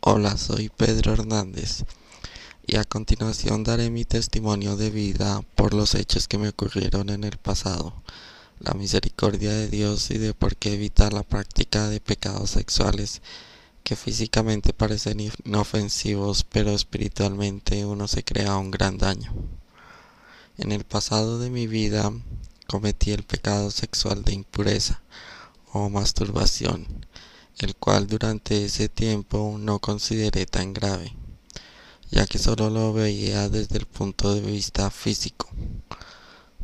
Hola, soy Pedro Hernández y a continuación daré mi testimonio de vida por los hechos que me ocurrieron en el pasado, la misericordia de Dios y de por qué evitar la práctica de pecados sexuales que físicamente parecen inofensivos, pero espiritualmente uno se crea un gran daño. En el pasado de mi vida cometí el pecado sexual de impureza o masturbación, el cual durante ese tiempo no consideré tan grave, ya que solo lo veía desde el punto de vista físico.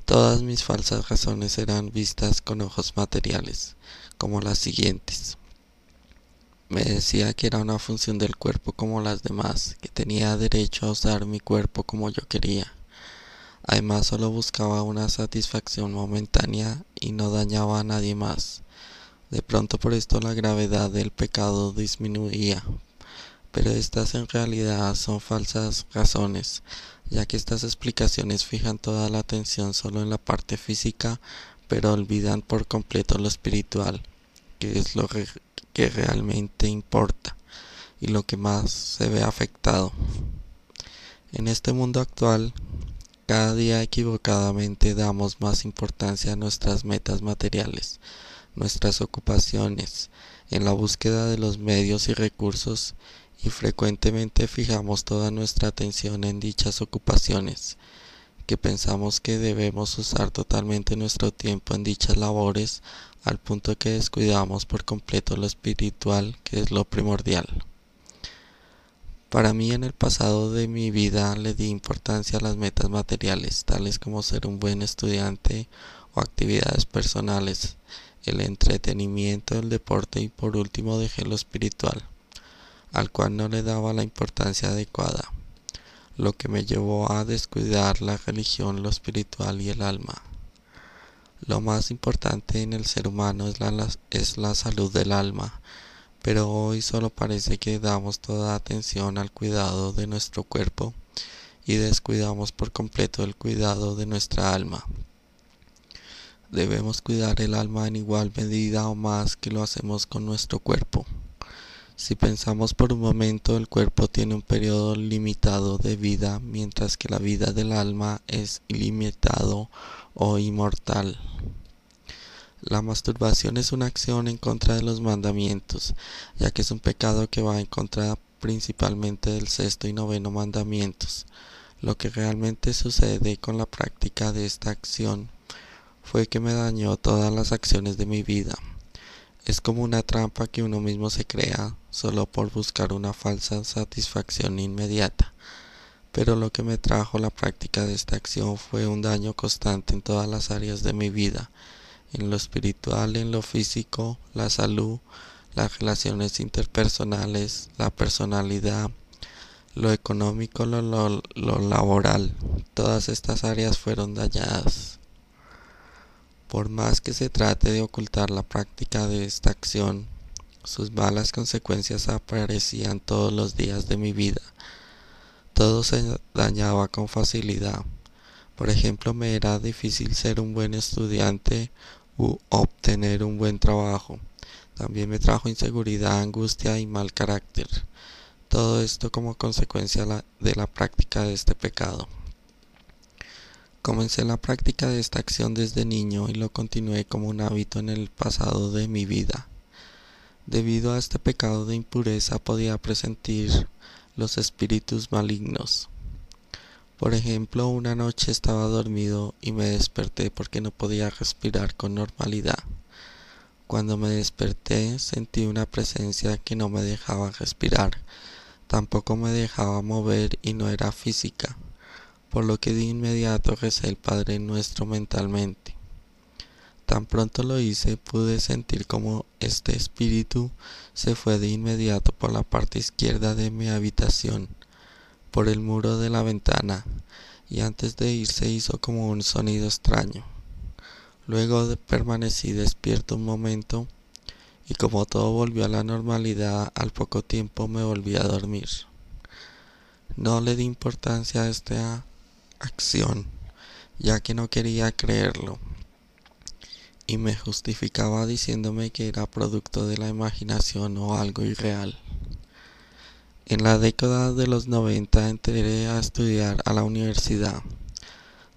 Todas mis falsas razones eran vistas con ojos materiales, como las siguientes. Me decía que era una función del cuerpo como las demás, que tenía derecho a usar mi cuerpo como yo quería. Además, solo buscaba una satisfacción momentánea y no dañaba a nadie más. De pronto por esto la gravedad del pecado disminuía, pero estas en realidad son falsas razones, ya que estas explicaciones fijan toda la atención solo en la parte física, pero olvidan por completo lo espiritual, que es que realmente importa y lo que más se ve afectado. En este mundo actual, cada día equivocadamente damos más importancia a nuestras metas materiales, nuestras ocupaciones, en la búsqueda de los medios y recursos, y frecuentemente fijamos toda nuestra atención en dichas ocupaciones, que pensamos que debemos usar totalmente nuestro tiempo en dichas labores, al punto que descuidamos por completo lo espiritual, que es lo primordial. Para mí, en el pasado de mi vida le di importancia a las metas materiales, tales como ser un buen estudiante o actividades personales, el entretenimiento, el deporte y por último dejé lo espiritual, al cual no le daba la importancia adecuada, lo que me llevó a descuidar la religión, lo espiritual y el alma. Lo más importante en el ser humano es la salud del alma, pero hoy solo parece que damos toda atención al cuidado de nuestro cuerpo y descuidamos por completo el cuidado de nuestra alma. Debemos cuidar el alma en igual medida o más que lo hacemos con nuestro cuerpo. Si pensamos por un momento, el cuerpo tiene un periodo limitado de vida, mientras que la vida del alma es ilimitado o inmortal. La masturbación es una acción en contra de los mandamientos, ya que es un pecado que va en contra principalmente del sexto y noveno mandamientos. Lo que realmente sucede con la práctica de esta acción fue que me dañó todas las acciones de mi vida. Es como una trampa que uno mismo se crea solo por buscar una falsa satisfacción inmediata. Pero lo que me trajo la práctica de esta acción fue un daño constante en todas las áreas de mi vida, en lo espiritual, en lo físico, la salud, las relaciones interpersonales, la personalidad, lo económico, lo laboral. Todas estas áreas fueron dañadas. Por más que se trate de ocultar la práctica de esta acción, sus malas consecuencias aparecían todos los días de mi vida. Todo se dañaba con facilidad. Por ejemplo, me era difícil ser un buen estudiante u obtener un buen trabajo. También me trajo inseguridad, angustia y mal carácter. Todo esto como consecuencia de la práctica de este pecado. Comencé la práctica de esta acción desde niño y lo continué como un hábito en el pasado de mi vida. Debido a este pecado de impureza podía presentir los espíritus malignos. Por ejemplo, una noche estaba dormido y me desperté porque no podía respirar con normalidad. Cuando me desperté sentí una presencia que no me dejaba respirar, tampoco me dejaba mover y no era física, por lo que de inmediato recé el Padre Nuestro mentalmente. Tan pronto lo hice, pude sentir como este espíritu se fue de inmediato por la parte izquierda de mi habitación, por el muro de la ventana, y antes de irse hizo como un sonido extraño. Luego permanecí despierto un momento, y como todo volvió a la normalidad, al poco tiempo me volví a dormir. No le di importancia a esta acción, ya que no quería creerlo, y me justificaba diciéndome que era producto de la imaginación o algo irreal. En la década de los 90 entré a estudiar a la universidad.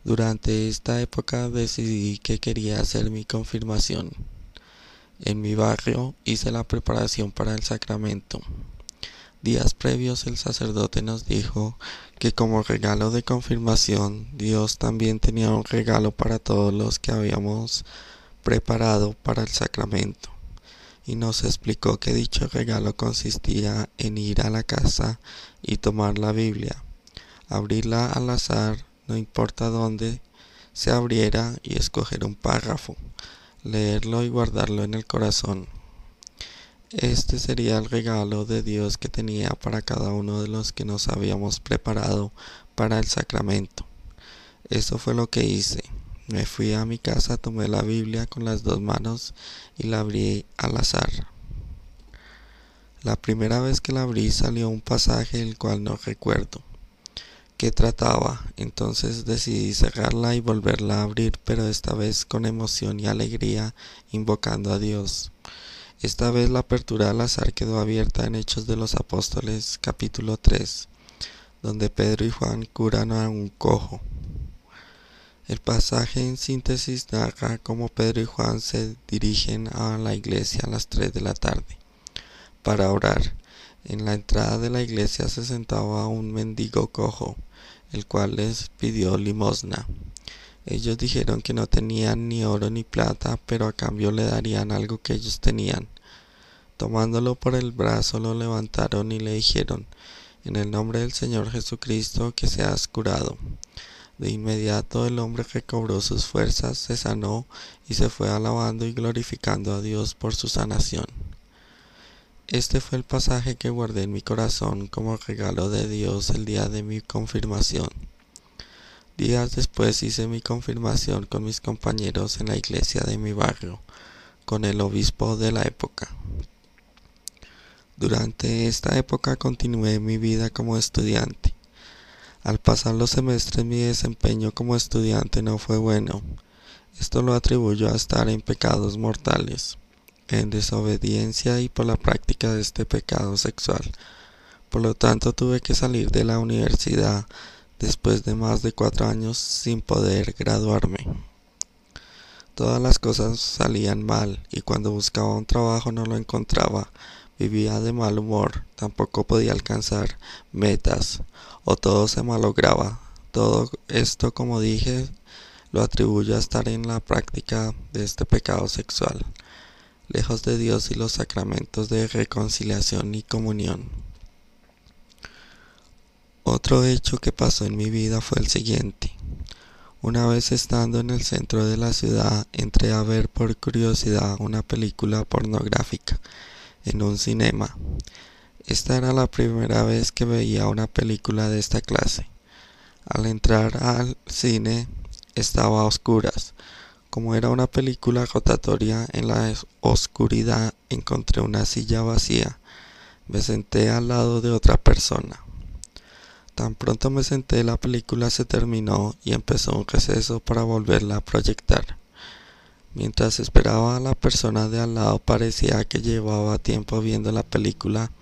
Durante esta época decidí que quería hacer mi confirmación. En mi barrio hice la preparación para el sacramento. Días previos el sacerdote nos dijo que como regalo de confirmación Dios también tenía un regalo para todos los que habíamos preparado para el sacramento, y nos explicó que dicho regalo consistía en ir a la casa y tomar la Biblia, abrirla al azar, no importa dónde se abriera, y escoger un párrafo, leerlo y guardarlo en el corazón. Este sería el regalo de Dios que tenía para cada uno de los que nos habíamos preparado para el sacramento. Eso fue lo que hice. Me fui a mi casa, tomé la Biblia con las dos manos y la abrí al azar. La primera vez que la abrí salió un pasaje el cual no recuerdo qué trataba, entonces decidí cerrarla y volverla a abrir, pero esta vez con emoción y alegría, invocando a Dios. Esta vez la apertura al azar quedó abierta en Hechos de los Apóstoles, capítulo 3, donde Pedro y Juan curan a un cojo. El pasaje en síntesis narra cómo Pedro y Juan se dirigen a la iglesia a las 3 de la tarde para orar. En la entrada de la iglesia se sentaba un mendigo cojo, el cual les pidió limosna. Ellos dijeron que no tenían ni oro ni plata, pero a cambio le darían algo que ellos tenían. Tomándolo por el brazo lo levantaron y le dijeron: en el nombre del Señor Jesucristo, que seas curado. De inmediato el hombre recobró sus fuerzas, se sanó y se fue alabando y glorificando a Dios por su sanación. Este fue el pasaje que guardé en mi corazón como regalo de Dios el día de mi confirmación. Días después hice mi confirmación con mis compañeros en la iglesia de mi barrio, con el obispo de la época. Durante esta época continué mi vida como estudiante. Al pasar los semestres mi desempeño como estudiante no fue bueno. Esto lo atribuyo a estar en pecados mortales, en desobediencia y por la práctica de este pecado sexual. Por lo tanto tuve que salir de la universidad después de más de 4 años sin poder graduarme. Todas las cosas salían mal y cuando buscaba un trabajo no lo encontraba. Vivía de mal humor, tampoco podía alcanzar metas, o todo se malograba. Todo esto, como dije, lo atribuyo a estar en la práctica de este pecado sexual, lejos de Dios y los sacramentos de reconciliación y comunión. Otro hecho que pasó en mi vida fue el siguiente. Una vez estando en el centro de la ciudad, entré a ver por curiosidad una película pornográfica en un cinema. Esta era la primera vez que veía una película de esta clase. Al entrar al cine estaba a oscuras. Como era una película rotatoria, en la oscuridad encontré una silla vacía. Me senté al lado de otra persona. Tan pronto me senté, la película se terminó y empezó un receso para volverla a proyectar. Mientras esperaba a la persona de al lado parecía que llevaba tiempo viendo la película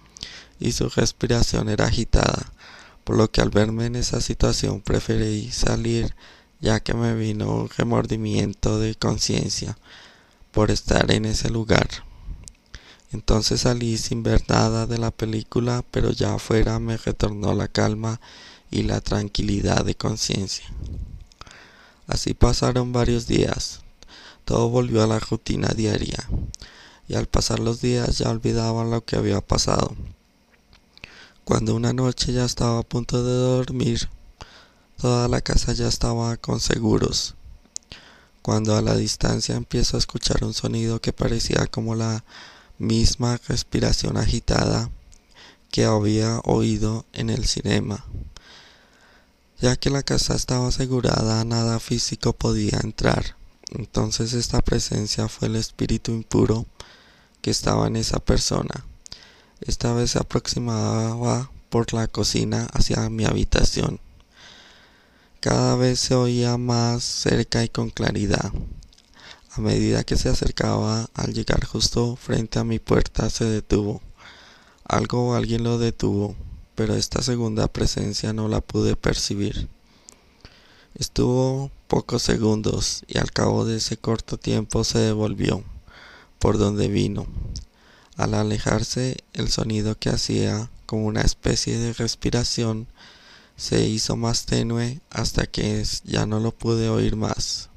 y su respiración era agitada, por lo que al verme en esa situación preferí salir, ya que me vino un remordimiento de conciencia por estar en ese lugar. Entonces salí sin ver nada de la película, pero ya afuera me retornó la calma y la tranquilidad de conciencia. Así pasaron varios días. Todo volvió a la rutina diaria, y al pasar los días ya olvidaba lo que había pasado. Cuando una noche ya estaba a punto de dormir, toda la casa ya estaba con seguros, cuando a la distancia empiezo a escuchar un sonido que parecía como la misma respiración agitada que había oído en el cinema. Ya que la casa estaba asegurada, nada físico podía entrar. Entonces esta presencia fue el espíritu impuro que estaba en esa persona. Esta vez se aproximaba por la cocina hacia mi habitación. Cada vez se oía más cerca y con claridad. A medida que se acercaba, al llegar justo frente a mi puerta, se detuvo. Algo o alguien lo detuvo. pero esta segunda presencia no la pude percibir. Estuvo pocos segundos y al cabo de ese corto tiempo se devolvió por donde vino. Al alejarse, el sonido que hacía como una especie de respiración se hizo más tenue hasta que ya no lo pude oír más.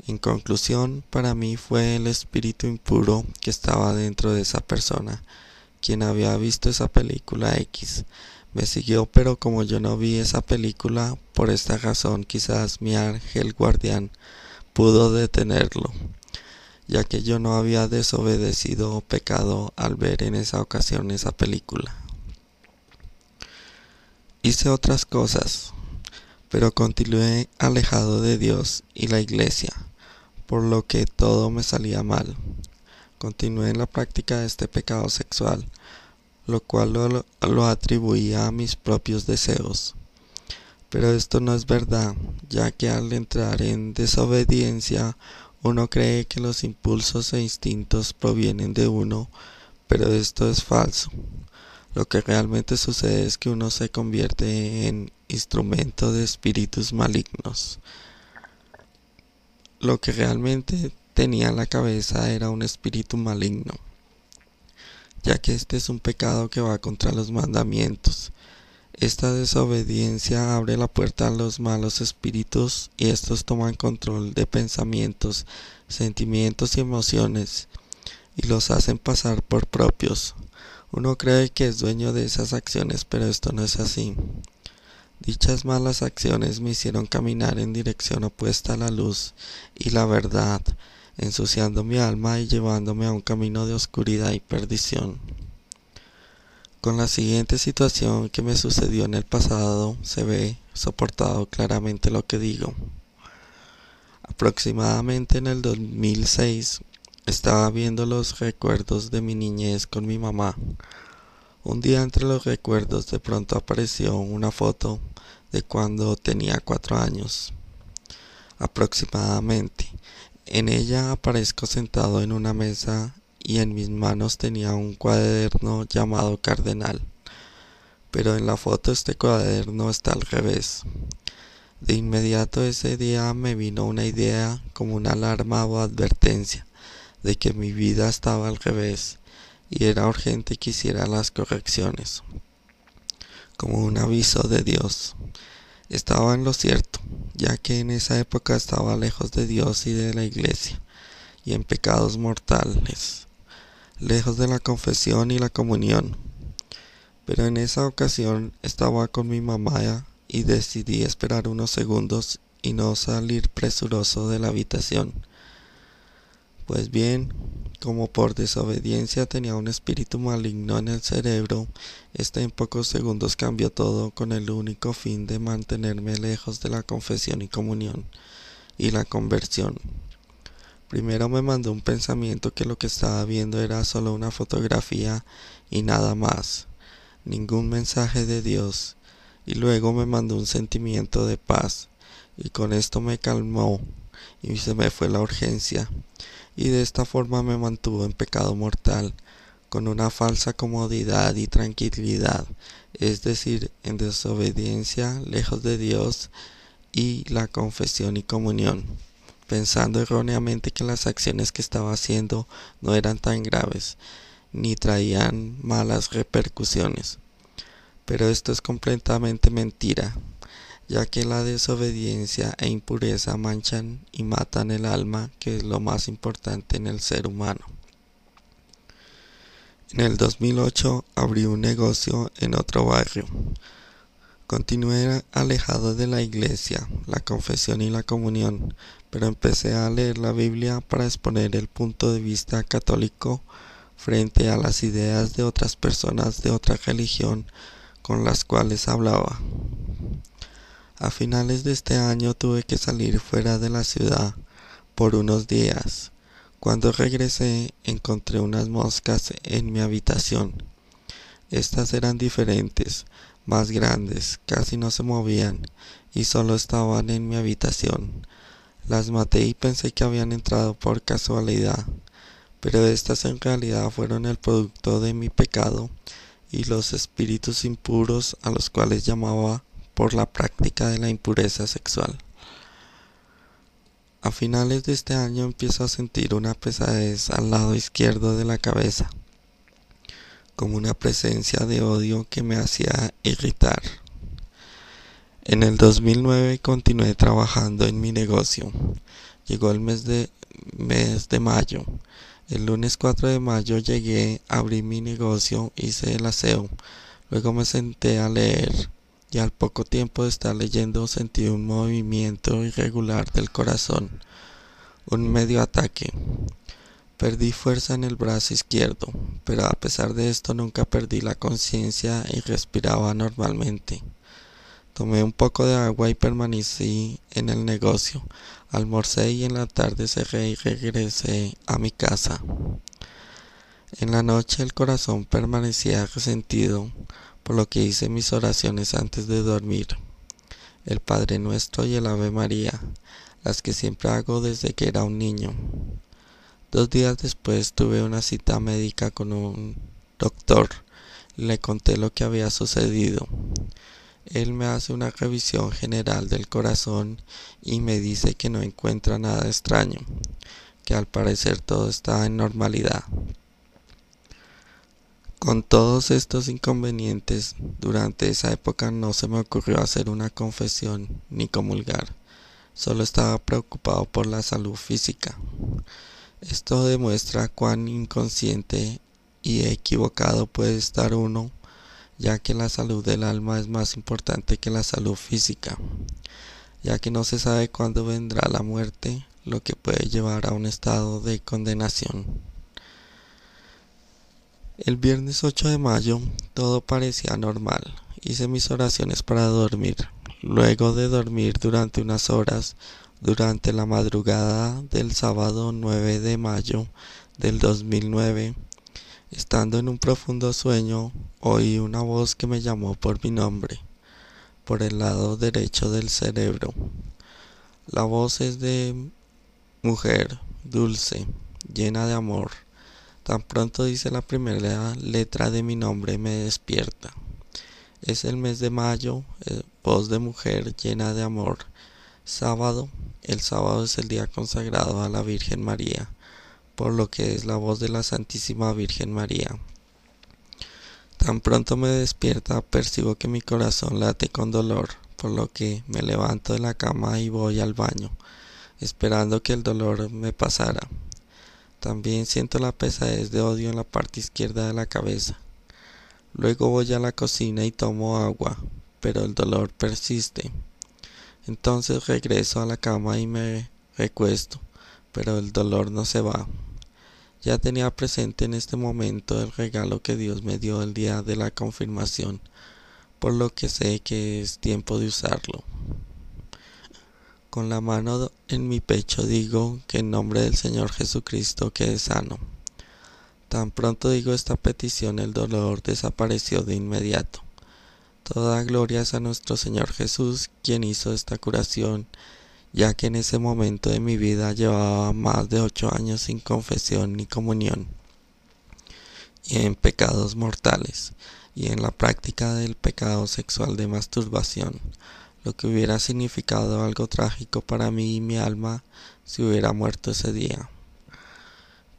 En conclusión, para mí fue el espíritu impuro que estaba dentro de esa persona, quien había visto esa película X. Me siguió, pero como yo no vi esa película, por esta razón quizás mi ángel guardián pudo detenerlo, ya que yo no había desobedecido o pecado al ver en esa ocasión esa película. Hice otras cosas, pero continué alejado de Dios y la iglesia, por lo que todo me salía mal. Continué en la práctica de este pecado sexual, lo cual lo atribuía a mis propios deseos. Pero esto no es verdad, ya que al entrar en desobediencia, uno cree que los impulsos e instintos provienen de uno, pero esto es falso. Lo que realmente sucede es que uno se convierte en instrumento de espíritus malignos. Lo que realmente tenía en la cabeza era un espíritu maligno, ya que este es un pecado que va contra los mandamientos. Esta desobediencia abre la puerta a los malos espíritus y estos toman control de pensamientos, sentimientos y emociones y los hacen pasar por propios. Uno cree que es dueño de esas acciones, pero esto no es así. Dichas malas acciones me hicieron caminar en dirección opuesta a la luz y la verdad, ensuciando mi alma y llevándome a un camino de oscuridad y perdición. Con la siguiente situación que me sucedió en el pasado, se ve soportado claramente lo que digo. Aproximadamente en el 2006, estaba viendo los recuerdos de mi niñez con mi mamá. Un día entre los recuerdos de pronto apareció una foto de cuando tenía 4 años, aproximadamente. En ella aparezco sentado en una mesa y en mis manos tenía un cuaderno llamado Cardenal, pero en la foto este cuaderno está al revés. De inmediato ese día me vino una idea como una alarma o advertencia de que mi vida estaba al revés y era urgente que hiciera las correcciones, como un aviso de Dios. Estaba en lo cierto, ya que en esa época estaba lejos de Dios y de la iglesia, y en pecados mortales, lejos de la confesión y la comunión. Pero en esa ocasión estaba con mi mamá y decidí esperar unos segundos y no salir presuroso de la habitación. Pues bien, como por desobediencia tenía un espíritu maligno en el cerebro, en pocos segundos cambió todo con el único fin de mantenerme lejos de la confesión y comunión y la conversión. Primero me mandó un pensamiento que lo que estaba viendo era solo una fotografía y nada más, ningún mensaje de Dios, y luego me mandó un sentimiento de paz, y con esto me calmó y se me fue la urgencia. Y de esta forma me mantuvo en pecado mortal, con una falsa comodidad y tranquilidad, es decir, en desobediencia, lejos de Dios y la confesión y comunión, pensando erróneamente que las acciones que estaba haciendo no eran tan graves, ni traían malas repercusiones. Pero esto es completamente mentira, ya que la desobediencia e impureza manchan y matan el alma, que es lo más importante en el ser humano. En el 2008 abrí un negocio en otro barrio. Continué alejado de la iglesia, la confesión y la comunión, pero empecé a leer la Biblia para exponer el punto de vista católico frente a las ideas de otras personas de otra religión con las cuales hablaba. A finales de este año tuve que salir fuera de la ciudad por unos días. Cuando regresé encontré unas moscas en mi habitación. Estas eran diferentes, más grandes, casi no se movían y solo estaban en mi habitación. Las maté y pensé que habían entrado por casualidad, pero estas en realidad fueron el producto de mi pecado y los espíritus impuros, a los cuales llamaba por la práctica de la impureza sexual. A finales de este año empiezo a sentir una pesadez al lado izquierdo de la cabeza, como una presencia de odio que me hacía irritar. En el 2009 continué trabajando en mi negocio. Llegó el mes de mayo. El lunes 4 de mayo llegué, abrí mi negocio, hice el aseo. Luego me senté a leer y al poco tiempo de estar leyendo sentí un movimiento irregular del corazón, un medio ataque. Perdí fuerza en el brazo izquierdo, pero a pesar de esto nunca perdí la conciencia y respiraba normalmente. Tomé un poco de agua y permanecí en el negocio. Almorcé y en la tarde cerré y regresé a mi casa. En la noche el corazón permanecía resentido, por lo que hice mis oraciones antes de dormir. El Padre Nuestro y el Ave María, las que siempre hago desde que era un niño. 2 días después tuve una cita médica con un doctor y le conté lo que había sucedido. Él me hace una revisión general del corazón y me dice que no encuentra nada extraño, que al parecer todo está en normalidad. Con todos estos inconvenientes, durante esa época no se me ocurrió hacer una confesión ni comulgar, solo estaba preocupado por la salud física. Esto demuestra cuán inconsciente y equivocado puede estar uno, ya que la salud del alma es más importante que la salud física, ya que no se sabe cuándo vendrá la muerte, lo que puede llevar a un estado de condenación. El viernes 8 de mayo todo parecía normal. Hice mis oraciones para dormir. Luego de dormir durante unas horas, durante la madrugada del sábado 9 de mayo del 2009, estando en un profundo sueño, oí una voz que me llamó por mi nombre, por el lado derecho del cerebro. La voz es de mujer, dulce, llena de amor. Tan pronto dice la primera letra de mi nombre me despierta. Es el mes de mayo, voz de mujer llena de amor. Sábado, el sábado es el día consagrado a la Virgen María, por lo que es la voz de la Santísima Virgen María. Tan pronto me despierta, percibo que mi corazón late con dolor, por lo que me levanto de la cama y voy al baño, esperando que el dolor me pasara. También siento la pesadez de odio en la parte izquierda de la cabeza. Luego voy a la cocina y tomo agua, pero el dolor persiste. Entonces regreso a la cama y me recuesto, pero el dolor no se va. Ya tenía presente en este momento el regalo que Dios me dio el día de la confirmación, por lo que sé que es tiempo de usarlo. Con la mano en mi pecho digo que en nombre del Señor Jesucristo quede sano. Tan pronto digo esta petición, el dolor desapareció de inmediato. Toda gloria es a nuestro Señor Jesús, quien hizo esta curación, ya que en ese momento de mi vida llevaba más de 8 años sin confesión ni comunión, y en pecados mortales, y en la práctica del pecado sexual de masturbación, lo que hubiera significado algo trágico para mí y mi alma si hubiera muerto ese día.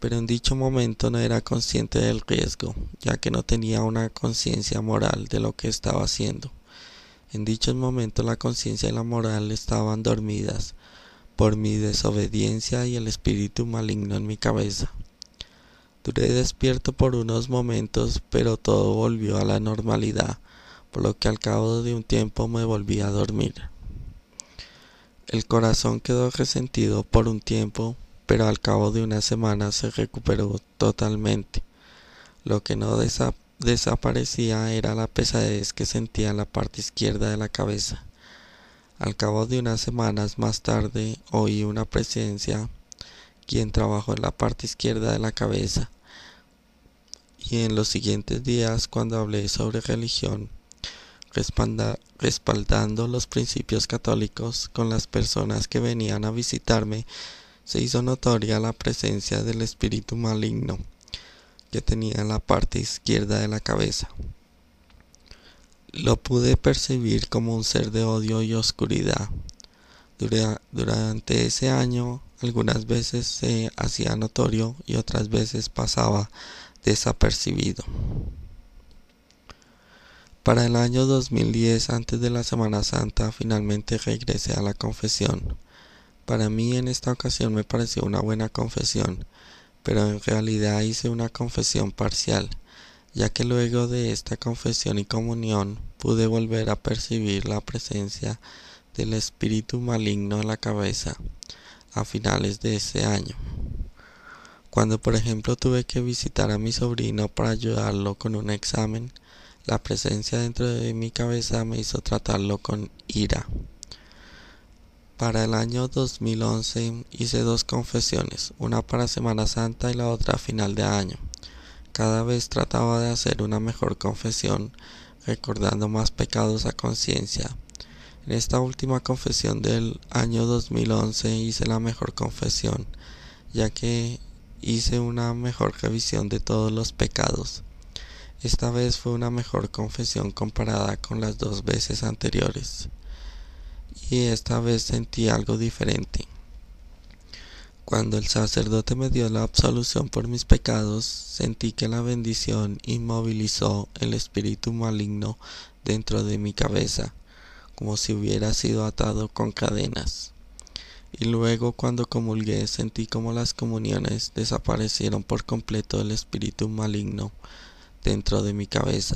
Pero en dicho momento no era consciente del riesgo, ya que no tenía una conciencia moral de lo que estaba haciendo. En dichos momentos la conciencia y la moral estaban dormidas por mi desobediencia y el espíritu maligno en mi cabeza. Duré despierto por unos momentos, pero todo volvió a la normalidad, por lo que al cabo de un tiempo me volví a dormir. El corazón quedó resentido por un tiempo, pero al cabo de una semana se recuperó totalmente. Lo que no desaparecía era la pesadez que sentía en la parte izquierda de la cabeza. Al cabo de unas semanas más tarde oí una presencia quien trabajó en la parte izquierda de la cabeza. Y en los siguientes días, cuando hablé sobre religión, respaldando los principios católicos con las personas que venían a visitarme, se hizo notoria la presencia del espíritu maligno que tenía en la parte izquierda de la cabeza. Lo pude percibir como un ser de odio y oscuridad. Durante ese año, algunas veces se hacía notorio y otras veces pasaba desapercibido. Para el año 2010, antes de la Semana Santa, finalmente regresé a la confesión. Para mí en esta ocasión me pareció una buena confesión, pero en realidad hice una confesión parcial, ya que luego de esta confesión y comunión pude volver a percibir la presencia del espíritu maligno en la cabeza a finales de ese año. Cuando por ejemplo tuve que visitar a mi sobrino para ayudarlo con un examen, la presencia dentro de mi cabeza me hizo tratarlo con ira. Para el año 2011 hice 2 confesiones, una para Semana Santa y la otra a final de año. Cada vez trataba de hacer una mejor confesión, recordando más pecados a conciencia. En esta última confesión del año 2011 hice la mejor confesión, ya que hice una mejor revisión de todos los pecados. Esta vez fue una mejor confesión comparada con las 2 veces anteriores. Y esta vez sentí algo diferente. Cuando el sacerdote me dio la absolución por mis pecados, sentí que la bendición inmovilizó el espíritu maligno dentro de mi cabeza, como si hubiera sido atado con cadenas. Y luego cuando comulgué sentí como las comuniones desaparecieron por completo el espíritu maligno dentro de mi cabeza.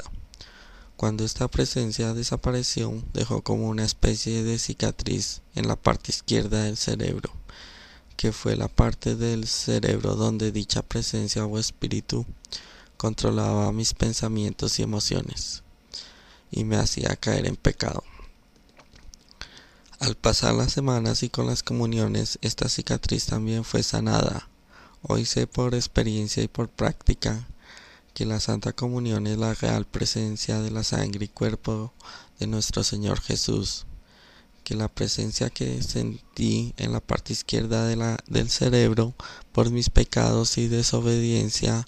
Cuando esta presencia desapareció, dejó como una especie de cicatriz en la parte izquierda del cerebro, que fue la parte del cerebro donde dicha presencia o espíritu controlaba mis pensamientos y emociones, y me hacía caer en pecado. Al pasar las semanas y con las comuniones, esta cicatriz también fue sanada. Hoy sé por experiencia y por práctica que la Santa Comunión es la real presencia de la sangre y cuerpo de nuestro Señor Jesús, que la presencia que sentí en la parte izquierda del cerebro por mis pecados y desobediencia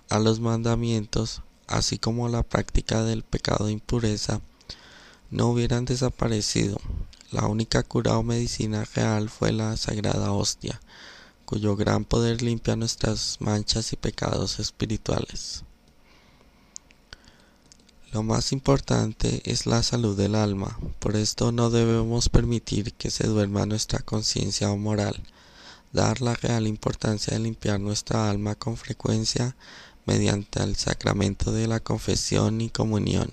a los mandamientos, así como la práctica del pecado de impureza, no hubieran desaparecido. La única cura o medicina real fue la Sagrada Hostia, cuyo gran poder limpia nuestras manchas y pecados espirituales. Lo más importante es la salud del alma, por esto no debemos permitir que se duerma nuestra conciencia o moral, dar la real importancia de limpiar nuestra alma con frecuencia mediante el sacramento de la confesión y comunión,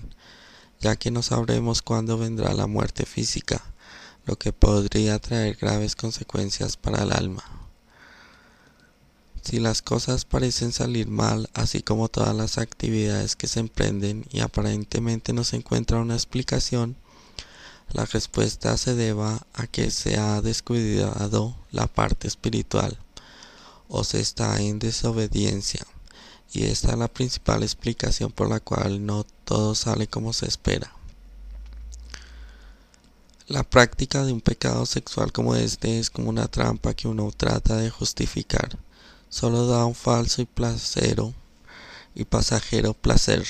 ya que no sabremos cuándo vendrá la muerte física, lo que podría traer graves consecuencias para el alma. Si las cosas parecen salir mal, así como todas las actividades que se emprenden y aparentemente no se encuentra una explicación, la respuesta se deba a que se ha descuidado la parte espiritual o se está en desobediencia, y esta es la principal explicación por la cual no todo sale como se espera. La práctica de un pecado sexual como este es como una trampa que uno trata de justificar. Solo da un falso y pasajero placer,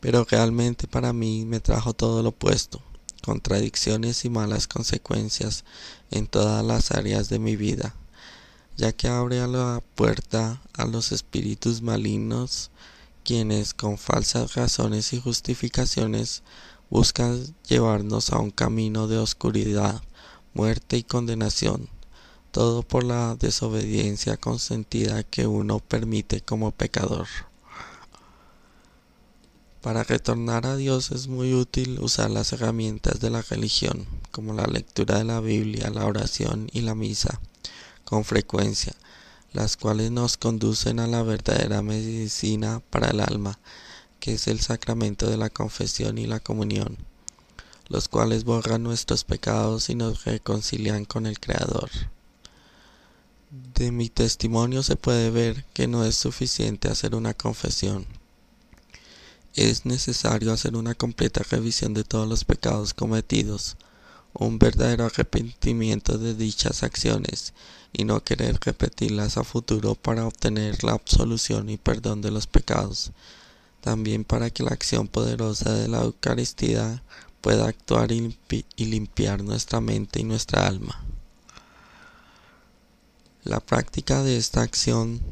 pero realmente para mí me trajo todo lo opuesto, contradicciones y malas consecuencias en todas las áreas de mi vida, ya que abre a la puerta a los espíritus malignos, quienes con falsas razones y justificaciones buscan llevarnos a un camino de oscuridad, muerte y condenación. Todo por la desobediencia consentida que uno permite como pecador. Para retornar a Dios es muy útil usar las herramientas de la religión, como la lectura de la Biblia, la oración y la misa, con frecuencia, las cuales nos conducen a la verdadera medicina para el alma, que es el sacramento de la confesión y la comunión, los cuales borran nuestros pecados y nos reconcilian con el Creador. De mi testimonio se puede ver que no es suficiente hacer una confesión. Es necesario hacer una completa revisión de todos los pecados cometidos, un verdadero arrepentimiento de dichas acciones y no querer repetirlas a futuro para obtener la absolución y perdón de los pecados. también para que la acción poderosa de la Eucaristía pueda actuar y limpiar nuestra mente y nuestra alma. La práctica de esta acción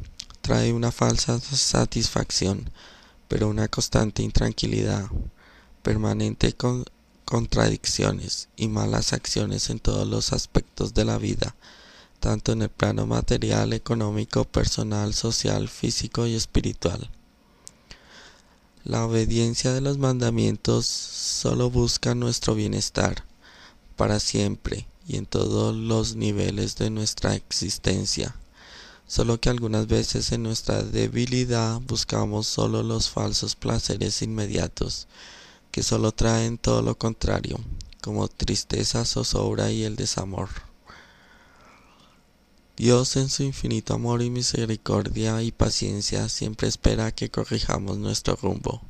trae una falsa satisfacción, pero una constante intranquilidad, permanente contradicciones y malas acciones en todos los aspectos de la vida, tanto en el plano material, económico, personal, social, físico y espiritual. La obediencia de los mandamientos solo busca nuestro bienestar para siempre y en todos los niveles de nuestra existencia, solo que algunas veces en nuestra debilidad buscamos solo los falsos placeres inmediatos, que solo traen todo lo contrario, como tristeza, zozobra y el desamor. Dios en su infinito amor y misericordia y paciencia siempre espera que corrijamos nuestro rumbo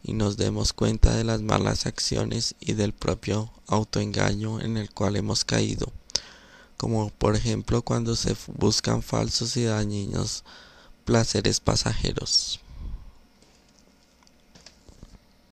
y nos demos cuenta de las malas acciones y del propio autoengaño en el cual hemos caído, como por ejemplo cuando se buscan falsos y dañinos placeres pasajeros.